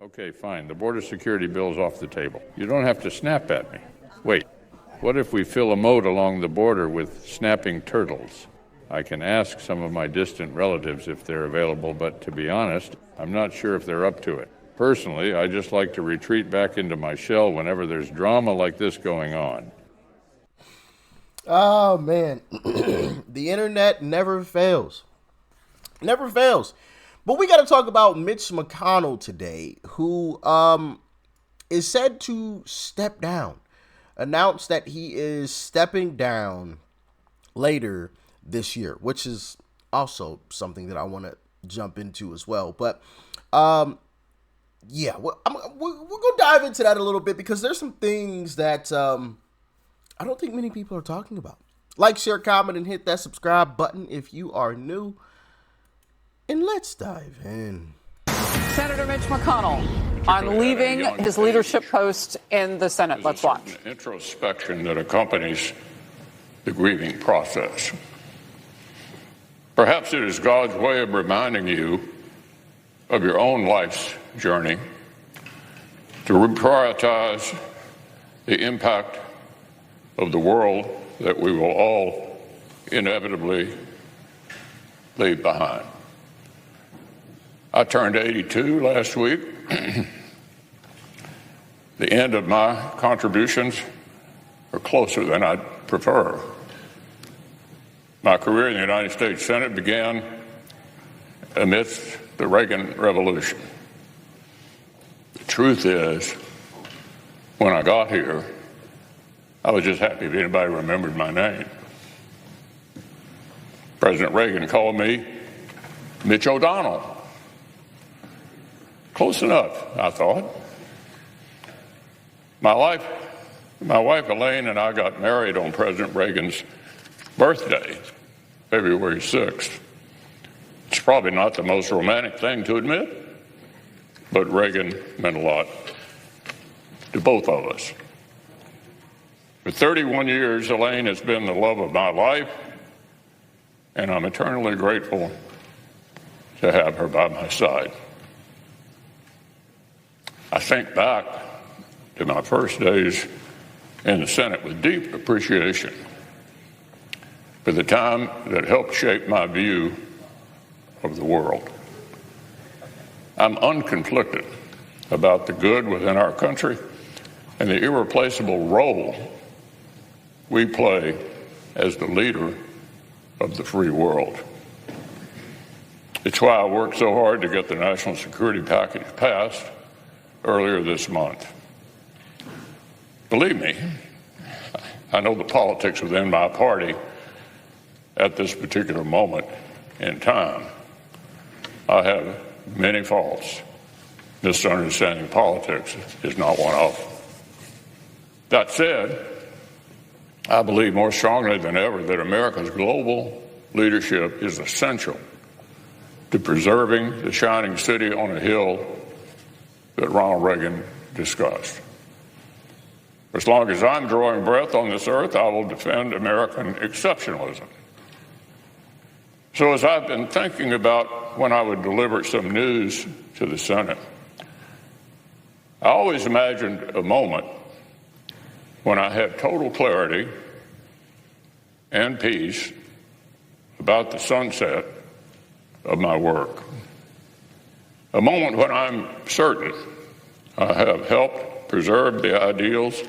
Okay, fine. The border security bill is off the table. You don't have to snap at me. Wait, what if we fill a moat along the border with snapping turtles? I can ask some of my distant relatives if they're available, but to be honest, I'm not sure if they're up to it. Personally, I just like to retreat back into my shell whenever there's drama like this going on. Oh, man. The internet never fails. Never fails. But we got to talk about Mitch McConnell today, who is said to step down. Announced that he is stepping down later this year, which is also something that I want to jump into as well. But yeah, we're going to dive into that a little bit because there's some things that I don't think many people are talking about. Like, share, comment, and hit that subscribe button if you are new. And let's dive in. Senator Mitch McConnell on leaving his leadership post in the Senate. Let's watch. Introspection that accompanies the grieving process. Perhaps it is God's way of reminding you of your own life's journey, to reprioritize the impact of the world that we will all inevitably leave behind. I turned 82 last week. The end of my contributions are closer than I'd prefer. My career in the United States Senate began amidst the Reagan Revolution. The truth is, when I got here, I was just happy if anybody remembered my name. President Reagan called me Mitch O'Donnell. Close enough, I thought. My wife Elaine and I got married on President Reagan's birthday, February 6th. It's probably not the most romantic thing to admit, but Reagan meant a lot to both of us. For 31 years, Elaine has been the love of my life, and I'm eternally grateful to have her by my side. I think back to my first days in the Senate with deep appreciation for the time that helped shape my view of the world. I'm unconflicted about the good within our country and the irreplaceable role we play as the leader of the free world. It's why I worked so hard to get the national security package passed earlier this month. Believe me, I know the politics within my party at this particular moment in time. I have many faults. Misunderstanding politics is not one of them. That said, I believe more strongly than ever that America's global leadership is essential to preserving the shining city on a hill that Ronald Reagan discussed. As long as I'm drawing breath on this earth, I will defend American exceptionalism. So as I've been thinking about when I would deliver some news to the Senate, I always imagined a moment when I had total clarity and peace about the sunset of my work. A moment when I'm certain I have helped preserve the ideals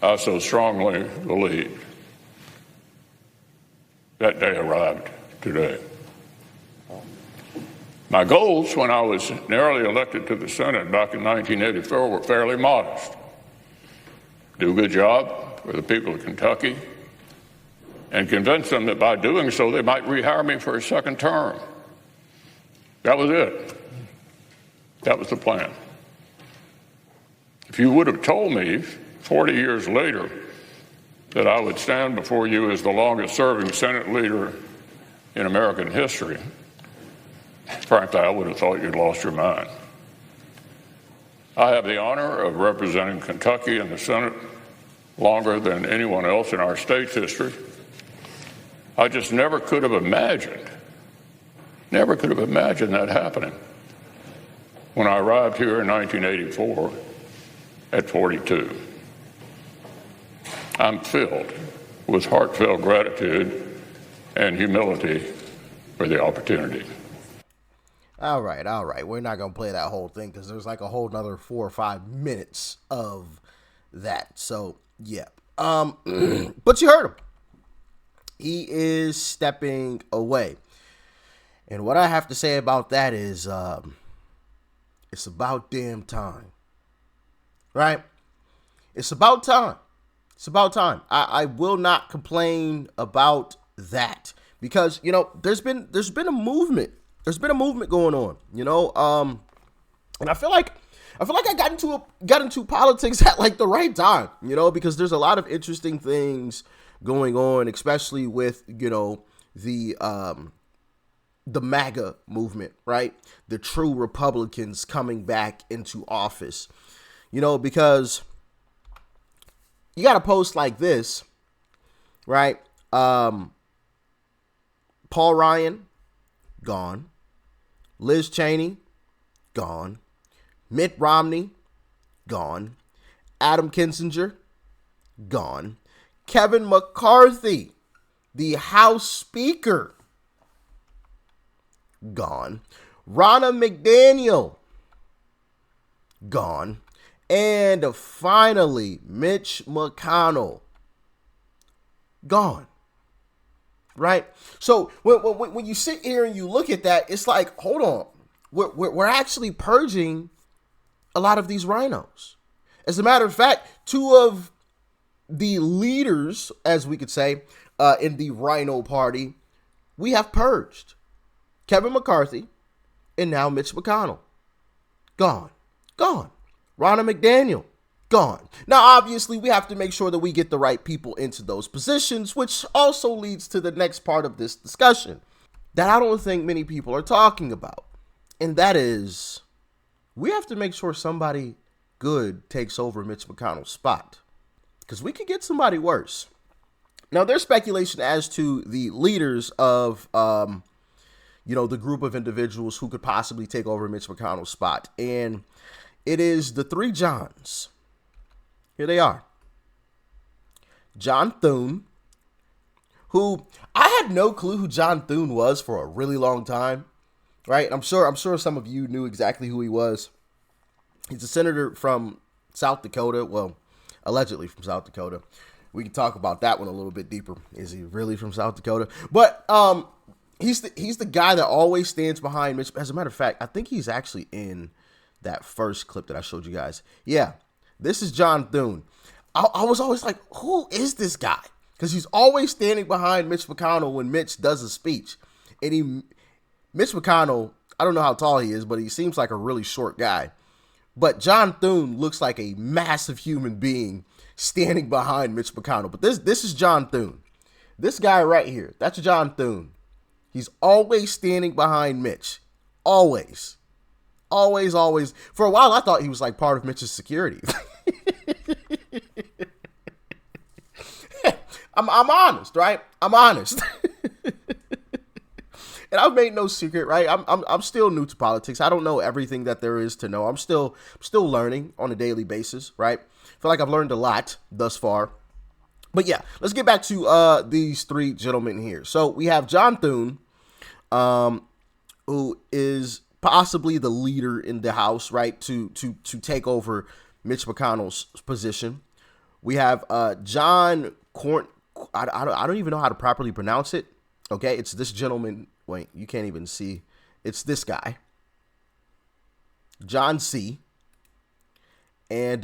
I so strongly believed. That day arrived today. My goals when I was narrowly elected to the Senate back in 1984 were fairly modest. Do a good job for the people of Kentucky and convince them that by doing so they might rehire me for a second term. That was it. That was the plan. If you would have told me 40 years later that I would stand before you as the longest serving Senate leader in American history, frankly, I would have thought you'd lost your mind. I have the honor of representing Kentucky in the Senate longer than anyone else in our state's history. I just never could have imagined that happening. when I arrived here in 1984 at 42. I'm filled with heartfelt gratitude and humility for the opportunity. All right. We're not going to play that whole thing because there's like a whole nother 4 or 5 minutes of that. So, yeah. But you heard him. He is stepping away. And what I have to say about that is it's about damn time. Right? It's about time. It's about time. I will not complain about that because, you know, there's been a movement. There's been a movement going on, you know, and I feel like I got into politics at like the right time, you know, because there's a lot of interesting things going on, especially with, you know, the MAGA movement, right? The true Republicans coming back into office, you know, because you got a post like this, right? Paul Ryan, gone. Liz Cheney, gone. Mitt Romney, gone. Adam Kinzinger, gone. Kevin McCarthy, the House Speaker, gone. Ronna McDaniel, gone. And finally, Mitch McConnell, gone. Right? So when you sit here and you look at that, it's like, hold on. We're actually purging a lot of these rhinos. As a matter of fact, 2 of the leaders, as we could say, in the Rhino Party, we have purged. Kevin McCarthy and now Mitch McConnell. Gone. Ronna McDaniel. Gone. Now, obviously, we have to make sure that we get the right people into those positions, which also leads to the next part of this discussion that I don't think many people are talking about. And that is, we have to make sure somebody good takes over Mitch McConnell's spot, because we could get somebody worse. Now, there's speculation as to the leaders of, you know, the group of individuals who could possibly take over Mitch McConnell's spot. And it is the 3 Johns. Here they are. John Thune, who I had no clue who John Thune was for a really long time, right? I'm sure some of you knew exactly who he was. He's a senator from South Dakota. Well, allegedly from South Dakota. We can talk about that one a little bit deeper. Is he really from South Dakota? But he's the guy that always stands behind Mitch. As a matter of fact, I think he's actually in that first clip that I showed you guys. Yeah. This is John Thune. I was always like, who is this guy? Because he's always standing behind Mitch McConnell when Mitch does a speech. And Mitch McConnell, I don't know how tall he is, but he seems like a really short guy. But John Thune looks like a massive human being standing behind Mitch McConnell. But this is John Thune. This guy right here, that's John Thune. He's always standing behind Mitch. Always. Always. For a while, I thought he was like part of Mitch's security. I'm honest, right? I'm honest. And I've made no secret, right? I'm still new to politics. I don't know everything that there is to know. I'm still learning on a daily basis, right? I feel like I've learned a lot thus far. But yeah, let's get back to these 3 gentlemen here. So we have John Thune, who is possibly the leader in the House, right, to take over Mitch McConnell's position. We have John Corn. I don't even know how to properly pronounce it. Okay, it's this gentleman. Wait, you can't even see. It's this guy, John C. And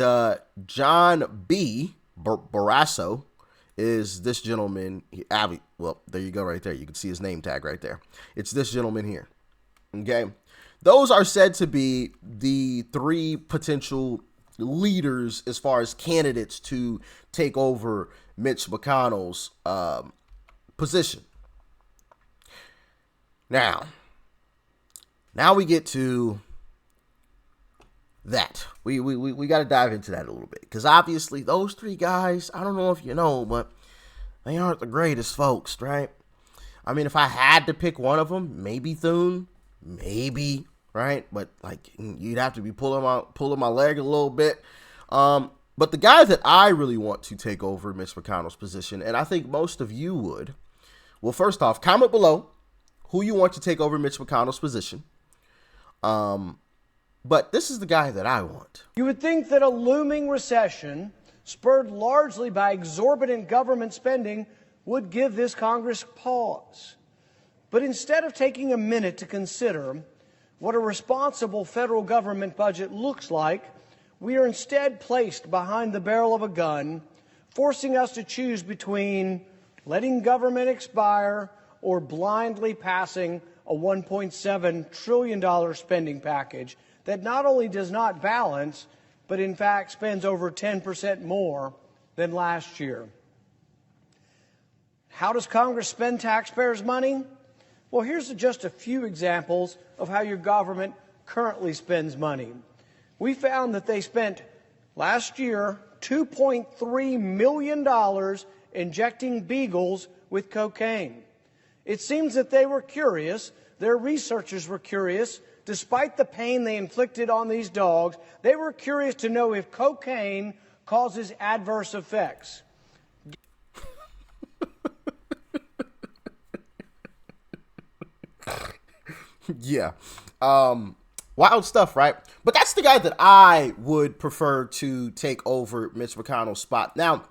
John B. Barrasso is this gentleman. Well, there you go right there. You can see his name tag right there. It's this gentleman here. Okay. Those are said to be the 3 potential leaders as far as candidates to take over Mitch McConnell's position. Now we get to that. We got to dive into that a little bit, because obviously those 3 guys, I don't know if you know, but they aren't the greatest folks, right? I mean, if I had to pick one of them, maybe Thune, maybe, right? But like you'd have to be pulling my leg a little bit. But the guy that I really want to take over Mitch McConnell's position, and I think most of you would, well, first off, comment below who you want to take over Mitch McConnell's position. But this is the guy that I want. You would think that a looming recession, spurred largely by exorbitant government spending, would give this Congress pause. But instead of taking a minute to consider what a responsible federal government budget looks like, we are instead placed behind the barrel of a gun, forcing us to choose between letting government expire or blindly passing a $1.7 trillion spending package that not only does not balance, but in fact spends over 10% more than last year. How does Congress spend taxpayers' money? Well, here's just a few examples of how your government currently spends money. We found that they spent last year $2.3 million injecting beagles with cocaine. It seems that they were curious, their researchers were curious, despite the pain they inflicted on these dogs, they were curious to know if cocaine causes adverse effects. Yeah. Wild stuff, right? But that's the guy that I would prefer to take over Mitch McConnell's spot. Now,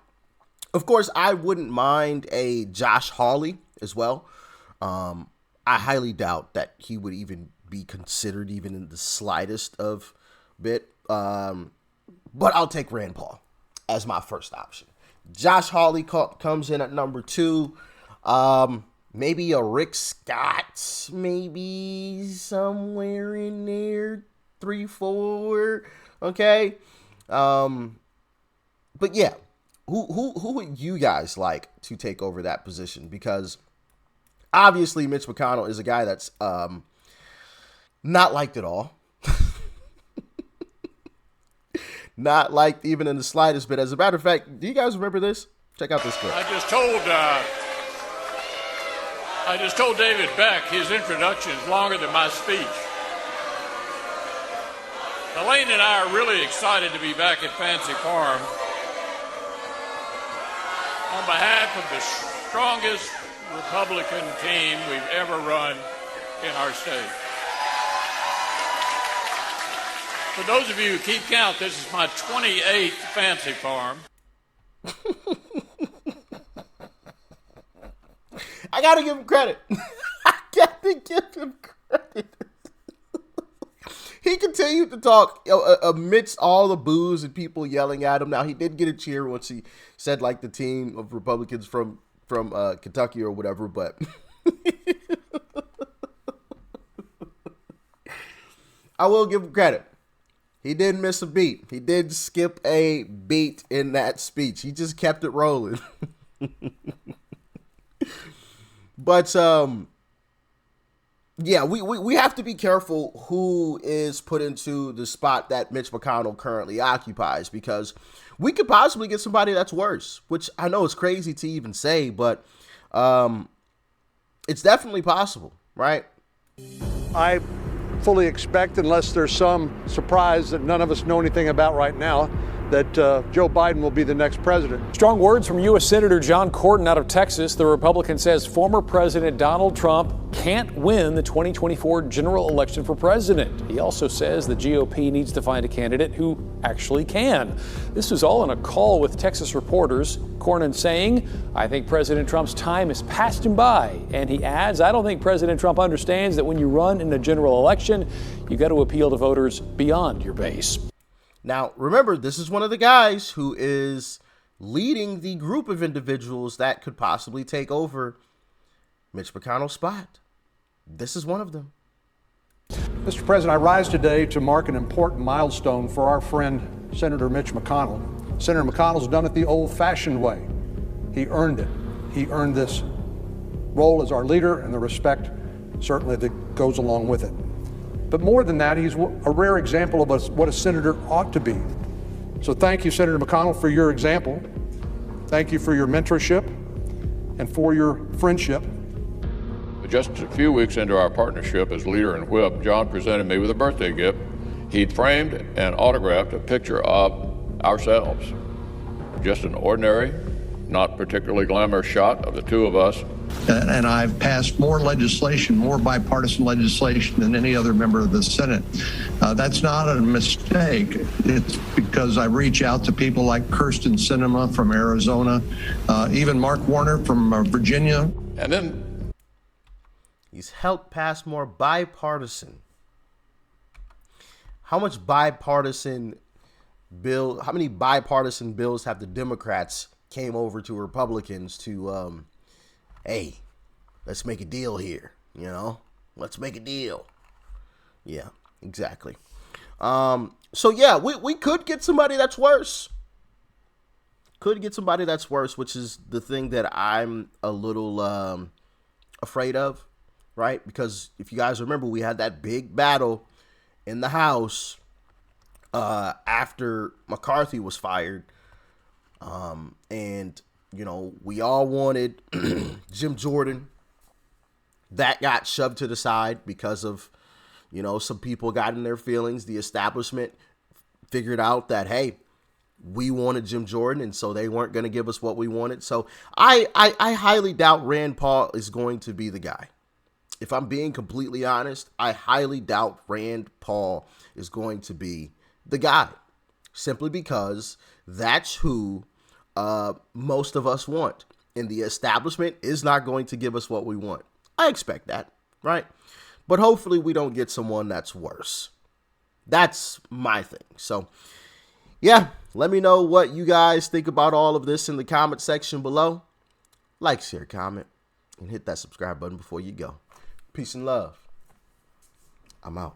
of course, I wouldn't mind a Josh Hawley as well. I highly doubt that he would even be considered even in the slightest of bit. But I'll take Rand Paul as my first option. Josh Hawley comes in at number 2. Maybe a Rick Scott, maybe somewhere in there, 3, 4, okay? But yeah, who would you guys like to take over that position? Because obviously Mitch McConnell is a guy that's not liked at all. Not liked even in the slightest bit. As a matter of fact, do you guys remember this? Check out this clip. I just told David Beck his introduction is longer than my speech. Elaine and I are really excited to be back at Fancy Farm on behalf of the strongest Republican team we've ever run in our state. For those of you who keep count, this is my 28th Fancy Farm. I gotta give him credit. I gotta give him credit. He continued to talk amidst all the boos and people yelling at him. Now, he did get a cheer once he said, like, the team of Republicans from Kentucky or whatever, but I will give him credit. He didn't miss a beat. He did skip a beat in that speech. He just kept it rolling. But, yeah, we have to be careful who is put into the spot that Mitch McConnell currently occupies, because we could possibly get somebody that's worse, which I know is crazy to even say, but it's definitely possible, right? I fully expect, unless there's some surprise that none of us know anything about right now, that Joe Biden will be the next president. Strong words from U.S. Senator John Cornyn out of Texas. The Republican says former President Donald Trump can't win the 2024 general election for president. He also says the GOP needs to find a candidate who actually can. This was all in a call with Texas reporters. Cornyn saying, "I think President Trump's time has passed him by." And he adds, "I don't think President Trump understands that when you run in a general election, you got to appeal to voters beyond your base." Now, remember, this is one of the guys who is leading the group of individuals that could possibly take over Mitch McConnell's spot. This is one of them. Mr. President, I rise today to mark an important milestone for our friend, Senator Mitch McConnell. Senator McConnell's done it the old-fashioned way. He earned it. He earned this role as our leader and the respect, certainly, that goes along with it. But more than that, he's a rare example of what a senator ought to be. So thank you, Senator McConnell, for your example. Thank you for your mentorship and for your friendship. Just a few weeks into our partnership as leader and whip, John presented me with a birthday gift. He'd framed and autographed a picture of ourselves. Just an ordinary, not particularly glamorous shot of the two of us. And I've passed more legislation, more bipartisan legislation than any other member of the Senate. That's not a mistake. It's because I reach out to people like Kirsten Sinema from Arizona, even Mark Warner from Virginia. And then he's helped pass more bipartisan. How many bipartisan bills have the Democrats came over to Republicans to, hey, let's make a deal here, let's make a deal. Yeah, exactly. So yeah, we could get somebody that's worse. Which is the thing that I'm a little afraid of, right? Because if you guys remember, we had that big battle in the House after McCarthy was fired. And, we all wanted Jim Jordan. That got shoved to the side because of, some people got in their feelings. The establishment figured out that, hey, we wanted Jim Jordan, and so they weren't going to give us what we wanted. So I highly doubt Rand Paul is going to be the guy. If I'm being completely honest, I highly doubt Rand Paul is going to be the guy, simply because that's who most of us want. And the establishment is not going to give us what we want. I expect that, right? But hopefully we don't get someone that's worse. That's my thing. So, yeah, let me know what you guys think about all of this in the comment section below. Like, share, comment, and hit that subscribe button before you go. Peace and love. I'm out.